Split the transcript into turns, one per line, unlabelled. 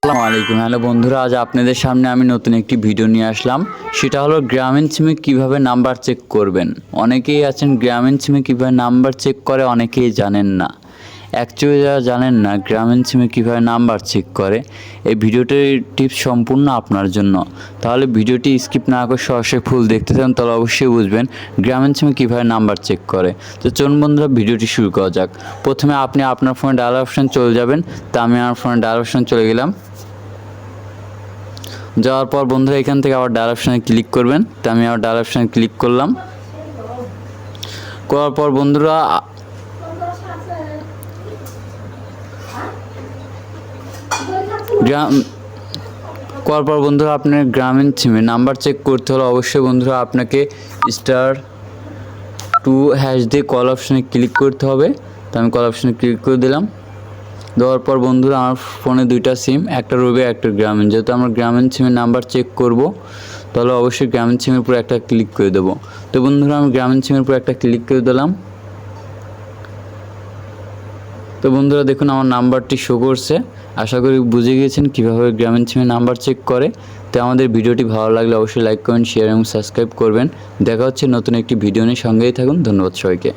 আসসালামু আলাইকুম। হ্যালো বন্ধুরা, আজ আপনাদের সামনে আমি নতুন একটি ভিডিও নিয়ে আসলাম। সেটা হলো গ্রামীণ সিমে কীভাবে নাম্বার চেক করবেন। অনেকেই আছেন গ্রামীণ সিমে কীভাবে নাম্বার চেক করে, অনেকেই জানেন না। অ্যাকচুয়ালি যারা জানেন না গ্রামীণ সিমে কীভাবে নাম্বার চেক করে, এই ভিডিওটির টিপস সম্পূর্ণ আপনার জন্য। তাহলে ভিডিওটি স্কিপ না করে সরাসরি ফুল দেখতে থাকুন, তাহলে অবশ্যই বুঝবেন গ্রামীণ সিমে কীভাবে নাম্বার চেক করে। তো চলুন বন্ধুরা, ভিডিওটি শুরু করা যাক। প্রথমে আপনি আপনার ফোনে ডায়াল অপশান চলে যাবেন। তা আমি আমার ফোনে ডায়াল অপশান চলে গেলাম। যাওয়ার পর বন্ধুরা এখান থেকে আবার ডায়াল অপশানে ক্লিক করবেন। তো আমি আবার ডায়াল অপশানে ক্লিক করলাম। করার পর বন্ধুরা আপনার গ্রামীণ সিমে নাম্বার চেক করতে হলে অবশ্যই বন্ধুরা আপনাকে *2# দিয়ে কল অপশানে ক্লিক করতে হবে। তো আমি কল অপশানে ক্লিক করে দিলাম। দেওয়ার পর বন্ধুরা আমার ফোনে দুইটা সিম, একটা রবি একটা গ্রামীণ। যেহেতু আমরা গ্রামীণ সিমের নাম্বার চেক করব, তাহলে অবশ্যই গ্রামীণ সিমের উপর একটা ক্লিক করে দেবো। তো বন্ধুরা আমি গ্রামীণ সিমের উপর একটা ক্লিক করে দিলাম। তো বন্ধুরা দেখুন আমার নাম্বারটি শো করছে। আশা করি বুঝে গিয়েছেন কীভাবে গ্রামীণ সিমের নাম্বার চেক করে। তো আমাদের ভিডিওটি ভালো লাগলে অবশ্যই লাইক কমেন্ট শেয়ার এবং সাবস্ক্রাইব করবেন। দেখা হচ্ছে নতুন একটি ভিডিও নিয়ে, সঙ্গেই থাকুন। ধন্যবাদ সবাইকে।